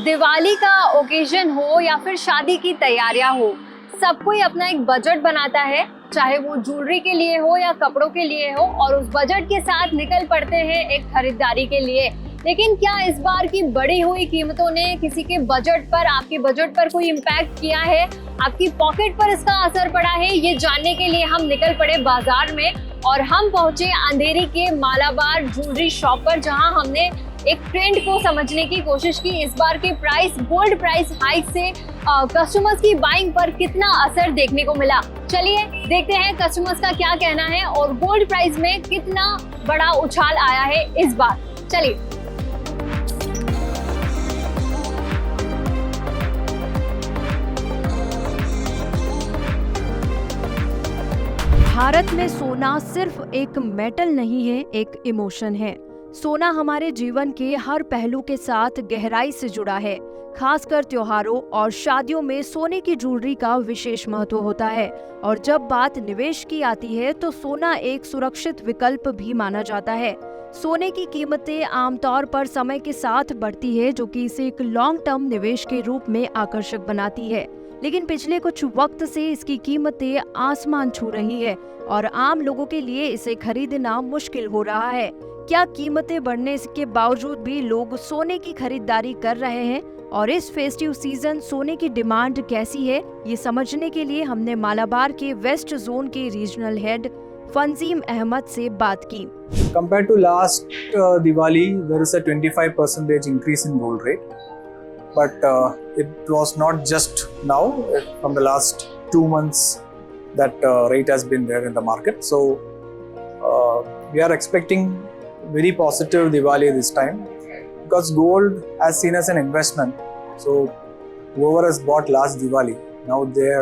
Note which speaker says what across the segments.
Speaker 1: दिवाली का ओकेजन हो या फिर शादी की तैयारियां हो, सब कोई अपना एक बजट बनाता है, चाहे वो ज्वेलरी के लिए हो या कपड़ों के लिए हो, और उस बजट के साथ निकल पड़ते हैं एक खरीदारी के लिए। लेकिन क्या इस बार की बढ़ी हुई कीमतों ने किसी के बजट पर, आपके बजट पर कोई इम्पैक्ट किया है? आपकी पॉकेट पर इसका असर पड़ा है? ये जानने के लिए हम निकल पड़े बाजार में और हम पहुंचे अंधेरी के मालाबार ज्वेलरी शॉप पर, जहां हमने एक ट्रेंड को समझने की कोशिश की। इस बार के गोल्ड प्राइस हाइक से कस्टमर्स की बाइंग पर कितना असर देखने को मिला। चलिए देखते हैं कस्टमर्स का क्या कहना है और गोल्ड प्राइस में कितना बड़ा उछाल आया है इस बार। चलिए।
Speaker 2: भारत में सोना सिर्फ एक मेटल नहीं है, एक इमोशन है। सोना हमारे जीवन के हर पहलू के साथ गहराई से जुड़ा है। खासकर त्योहारों और शादियों में सोने की ज्वेलरी का विशेष महत्व होता है। और जब बात निवेश की आती है तो सोना एक सुरक्षित विकल्प भी माना जाता है। सोने की कीमतें आमतौर पर समय के साथ बढ़ती है, जो कि इसे एक लॉन्ग टर्म निवेश के रूप में आकर्षक बनाती है। लेकिन पिछले कुछ वक्त से इसकी कीमतें आसमान छू रही है और आम लोगों के लिए इसे खरीदना मुश्किल हो रहा है। क्या कीमतें बढ़ने के बावजूद भी लोग सोने की खरीदारी कर रहे हैं? और इस फेस्टिव सीजन सोने की डिमांड कैसी है, ये समझने के लिए हमने मालाबार के वेस्ट जोन के रीजनल हेड फंजीम अहमद से बात की।
Speaker 3: Compared to last Diwali, there is a 25% increase in gold rate. But it was not just now, from the last 2 months that rate has been there in the market. So we are expecting very positive Diwali this time because gold has seen as an investment. So whoever has bought last Diwali, now their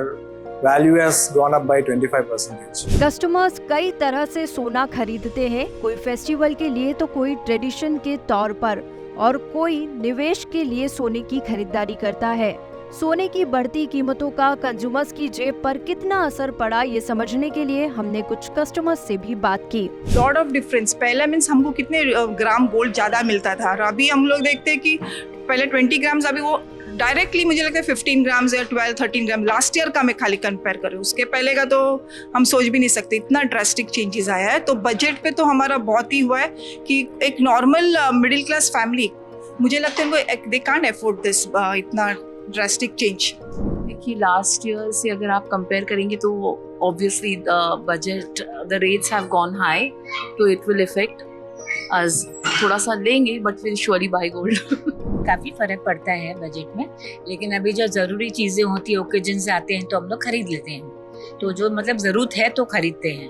Speaker 3: value has gone up by 25%.
Speaker 2: Customers कई तरह से सोना खरीदते हैं, कोई festival के लिए तो कोई ट्रेडिशन के तौर पर और कोई निवेश के लिए सोने की खरीदारी करता है। सोने की बढ़ती कीमतों का कंज्यूमर्स की जेब पर कितना असर पड़ा, ये समझने के लिए हमने कुछ कस्टमर्स से भी बात की।
Speaker 4: Lot of difference. पहले मीन्स हमको कितने ग्राम गोल्ड ज्यादा मिलता था, और अभी हम लोग देखते हैं कि पहले 20 ग्राम्स, अभी वो डायरेक्टली मुझे लगता है 15 ग्राम्स या 12-13 ग्राम। लास्ट ईयर का मैं खाली कंपेयर करूँ, उसके पहले का तो हम सोच भी नहीं सकते, इतना ड्रास्टिक चेंजेस आया है। तो बजट पे तो हमारा बहुत ही हुआ है कि एक नॉर्मल मिडिल क्लास फैमिली, मुझे लगता है दे कांट अफोर्ड दिस इतना ड्रास्टिक चेंज।
Speaker 5: देखिए लास्ट ईयर से अगर आप कंपेयर करेंगे तो obviously the budget, the rates have gone high, तो इट विल इफेक्ट अस। थोड़ा सा लेंगे but will surely buy gold.
Speaker 6: काफ़ी फ़र्क पड़ता है बजट में, लेकिन अभी जो ज़रूरी चीज़ें होती है, ओकेजन्स आते हैं तो हम लोग खरीद लेते हैं। तो जो मतलब ज़रूरत है तो खरीदते हैं।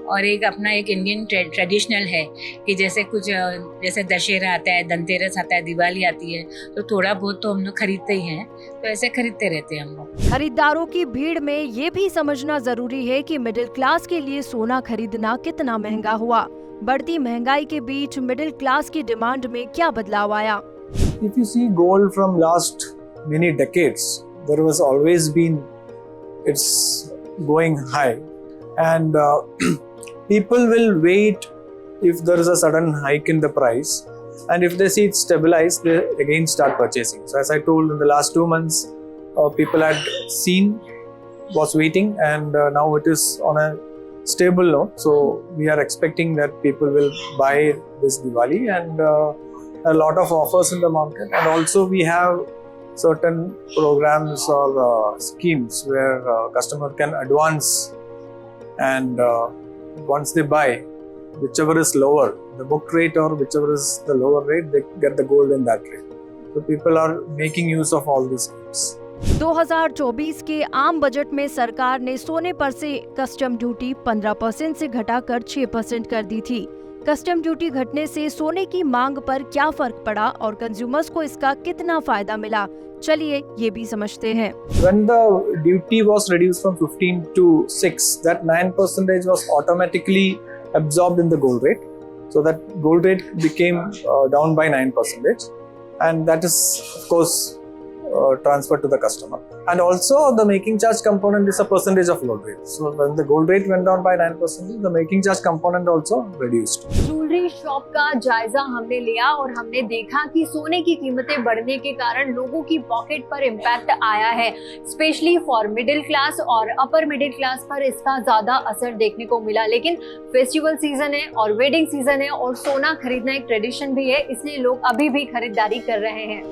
Speaker 6: और एक अपना एक इंडियन ट्रेडिशनल है कि जैसे कुछ जैसे दशहरा आता है, धनतेरस आता है, दिवाली आती है, तो थोड़ा बहुत तो हम लोग खरीदते ही हैं। तो ऐसे खरीदते रहते हैं हम लोग।
Speaker 2: खरीदारों की भीड़ में ये भी समझना जरूरी है कि मिडिल क्लास के लिए सोना खरीदना कितना महंगा हुआ। बढ़ती महंगाई के बीच मिडिल क्लास की डिमांड में क्या बदलाव आया?
Speaker 3: If you see gold from last many decades, there was always been it's going high, and people will wait if there is a sudden hike in the price, and if they see it stabilize, they again start purchasing. So as I told, in the last 2 months, people had seen, was waiting, and now it is on a stable note. So we are expecting that people will buy this Diwali, and a lot of offers in the market, and also we have certain programs or schemes where customer can advance, and once they buy, whichever is lower, the book rate or whichever is the lower rate, they get the gold in that rate. So people are making use of all these schemes.
Speaker 2: 2024 के आम budget में सरकार ने सोने पर से custom duty 15% से घटाकर 6% कर दी थी। कस्टम ड्यूटी घटने से सोने की मांग पर क्या फर्क पड़ा और कंज्यूमर्स को इसका कितना फायदा मिला, चलिए ये भी समझते हैं।
Speaker 3: When the duty was reduced from 15 to 6, that 9% was automatically absorbed in the gold rate. So that gold rate became down by 9%, and that is of course transferred to the customer. And also the making charge component is a percentage of gold rate. So when the gold rate went down by 9%, the making charge component also reduced.
Speaker 1: Jewellery jewellery shop का जायजा हमने लिया और हमने देखा कि सोने की कीमतें बढ़ने के कारण लोगों की पॉकेट पर इम्पैक्ट आया है। स्पेशली फॉर मिडिल क्लास और अपर मिडिल क्लास पर इसका ज्यादा असर देखने को मिला। लेकिन फेस्टिवल सीजन है और वेडिंग सीजन है और सोना खरीदना एक ट्रेडिशन भी है, इसलिए लोग अभी भी खरीदारी कर रहे हैं।